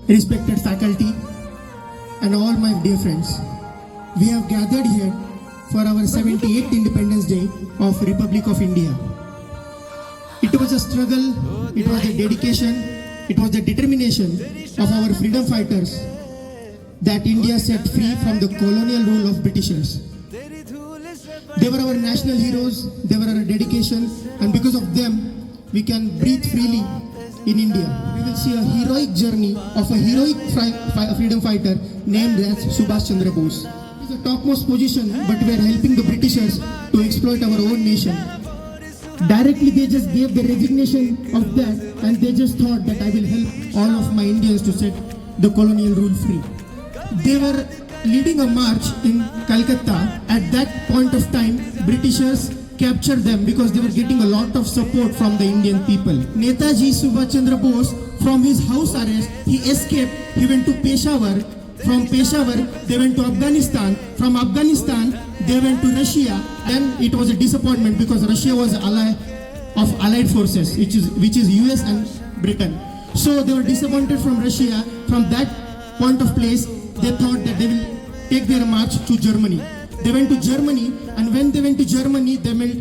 respected faculty, and all my dear friends. We have gathered here for our 78th Independence Day of Republic of India. It was a struggle, it was the dedication, it was the determination of our freedom fighters that India set free from the colonial rule of Britishers. They were our national heroes, they were our dedication, and because of them, we can breathe freely in India. We will see a heroic journey of a heroic freedom fighter named as Subhash Chandra Bose. He is the topmost position, but we are helping the Britishers to exploit our own nation. Directly they just gave the resignation of that, and they just thought that I will help all of my Indians to set the colonial rule free. They were leading a march in Calcutta. At that point of time, Britishers captured them because they were getting a lot of support from the Indian people. Netaji Subhash Chandra Bose, from his house arrest, he escaped. He went to Peshawar. From Peshawar, they went to Afghanistan. From Afghanistan, they went to Russia. Then it was a disappointment because Russia was an ally of Allied forces, which is US and Britain. So they were disappointed from Russia. From that point of place, they thought that they will take their march to Germany. They went to Germany, and when they went to Germany, they met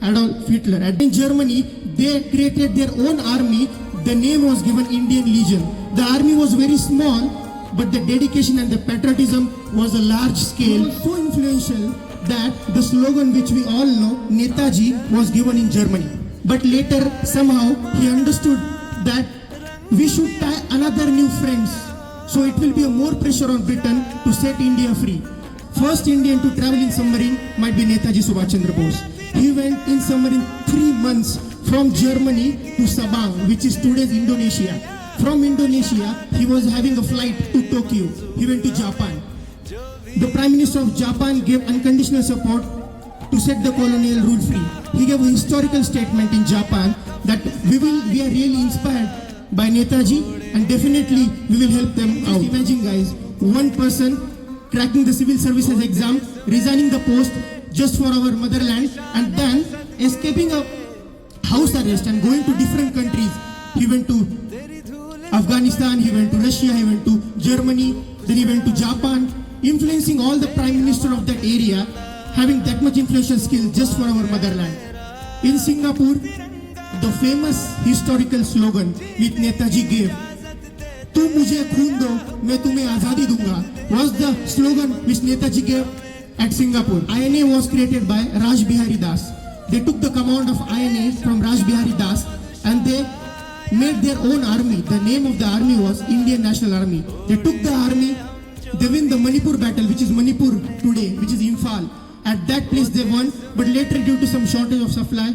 Adolf Hitler. And in Germany, they created their own army. The name was given Indian Legion. The army was very small, but the dedication and the patriotism was a large scale. It was so influential that the slogan which we all know, Netaji, was given in Germany. But later, somehow, he understood that we should tie another new friends. So it will be a more pressure on Britain to set India free. First Indian to travel in submarine might be Netaji Subhash Chandra Bose. He went in submarine 3 months from Germany to Sabang, which is today's Indonesia. From Indonesia, he was having a flight to Tokyo. He went to Japan. The Prime Minister of Japan gave unconditional support to set the colonial rule free. He gave a historical statement in Japan that we are really inspired by Netaji, and definitely we will help them out. Imagine guys, one person cracking the civil services exam, resigning the post just for our motherland, and then escaping a house arrest and going to different countries. He went to Afghanistan, he went to Russia, he went to Germany, then he went to Japan, influencing all the prime minister of that area, having that much influential skill just for our motherland. In Singapore, the famous historical slogan which Netaji gave, "तुम मुझे खून दो, मैं तुम्हें आजादी दूंगा," was the slogan which Netaji gave at Singapore. INA was created by Raj Bihari Das. They took the command of INA from Raj Bihari Das, and they made their own army. The name of the army was Indian National Army. They took the army, they win the Manipur battle, which is Manipur today, which is Imphal. At that place they won, but later due to some shortage of supply,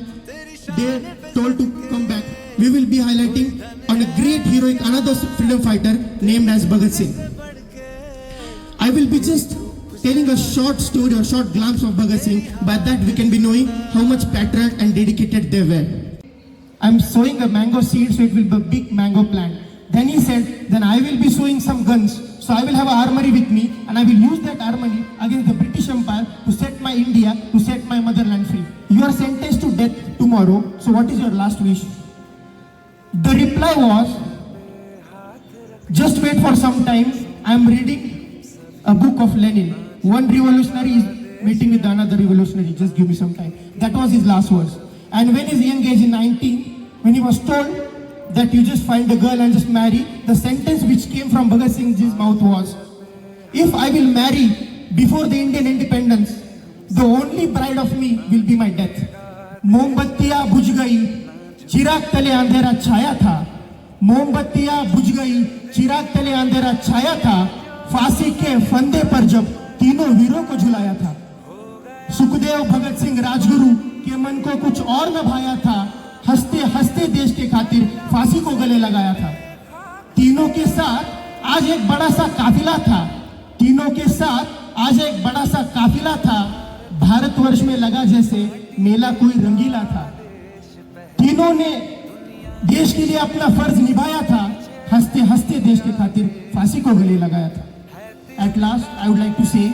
they told to come back. We will be highlighting on a great heroic, another freedom fighter named as Bhagat Singh. I will be just telling a short story or short glimpse of Bhagat Singh. By that we can be knowing how much patriot and dedicated they were. I'm sowing a mango seed, so it will be a big mango plant. Then he said, then I will be sowing some guns. So I will have an armory with me, and I will use that armory against the British Empire to set my India, to set my motherland free. You are sentenced to death tomorrow, so what is your last wish? The reply was, just wait for some time, I am reading a book of Lenin. One revolutionary is meeting with another revolutionary, just give me some time. That was his last words. And when his young age in 19, when he was told that you just find a girl and just marry, the sentence which came from Bhagat Singh's mouth was, if I will marry before the Indian independence, the only bride of me will be my death. मोमबत्तियां बुझ गई, चिराग तले अंधेरा छाया था. मोमबत्तियां बुझ गई, चिराग तले अंधेरा छाया था. फांसी के फंदे पर जब तीनों वीरों को झुलाया था. सुखदेव भगत सिंह राजगुरु के मन को कुछ और न भाया था. हंसते हंसते देश के खातिर फांसी को गले लगाया था. तीनों के साथ आज एक बड़ा सा काफिला था. तीनों के साथ आज एक बड़ा सा काफिला था. भारतवर्ष में लगा जैसे मेला कोई रंगीला था. तीनों ने देश के लिए अपना फर्ज निभाया था. हंसते हंसते देश के खातिर फांसी को गले लगाया था. At last, I would like to say,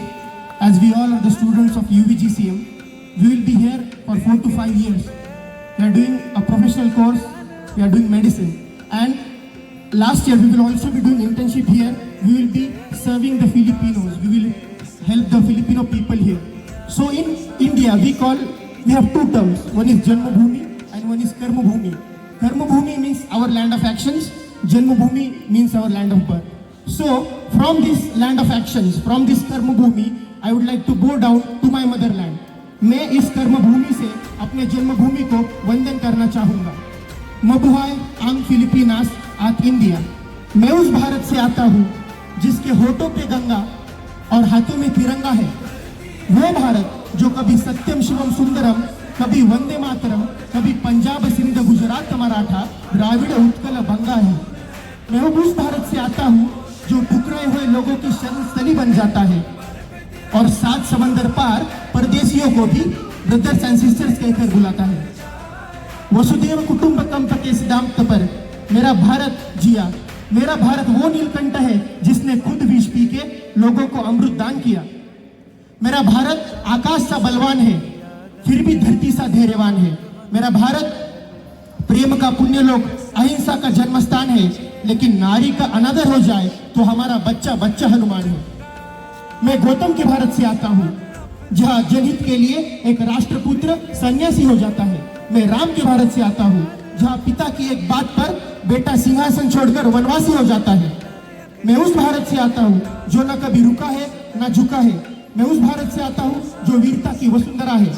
as we all are the students of UVGCM, we will be here for 4 to 5 years. We are doing a professional course, we are doing medicine, and last year we will also be doing internship called, we have two terms. One is Janmabhoomi and one is Karmabhoomi. Karmabhoomi means our land of actions. Janmabhoomi means our land of birth. So from this land of actions, from this Karmabhoomi, I would like to go down to my motherland. मैं इस कर्मभूमि से अपने जन्मभूमि को वंदन करना चाहूँगा. Mabuhay ang Filipinas at India. मैं उस भारत से आता हूँ जिसके होठों पे गंगा और हाथों में तिरंगा है. वो भारत जो कभी सत्यम शिवम सुंदरम, कभी वंदे मातरम, कभी पंजाब सिंध गुजरात मराठा द्राविड़ उत्कल बंगा है. मैं उस भारत से आता हूँ जो ठुकराए हुए लोगों की शरणस्थली बन जाता है और 7 समंदर पार परदेशियों को भी ब्रदर्स एंड सिस्टर्स कहकर बुलाता है. वसुदेव कुटुंबकम के सिद्धांत पर मेरा भारत जिया. मेरा भारत वो नीलकंठ है जिसने खुद विष पी के लोगों को अमृत दान किया. मेरा भारत आकाश सा बलवान है, फिर भी धरती सा धैर्यवान है. मेरा भारत प्रेम का पुण्य लोक, अहिंसा का जन्मस्थान है, लेकिन नारी का अनादर हो जाए तो हमारा बच्चा बच्चा हनुमान है. मैं गौतम के भारत से आता हूँ जहाँ जनहित के लिए एक राष्ट्रपुत्र सन्यासी हो जाता है. मैं राम के भारत से आता हूँ जहाँ पिता की एक बात पर बेटा सिंहासन छोड़कर वनवासी हो जाता है. मैं उस भारत से आता हूँ जो न कभी रुका है न झुका है. मैं उस भारत से आता हूँ जो वीरता की वसुंधरा है.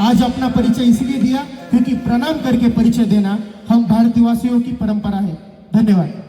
आज अपना परिचय इसलिए दिया क्योंकि प्रणाम करके परिचय देना हम भारतवासियों की परंपरा है. धन्यवाद.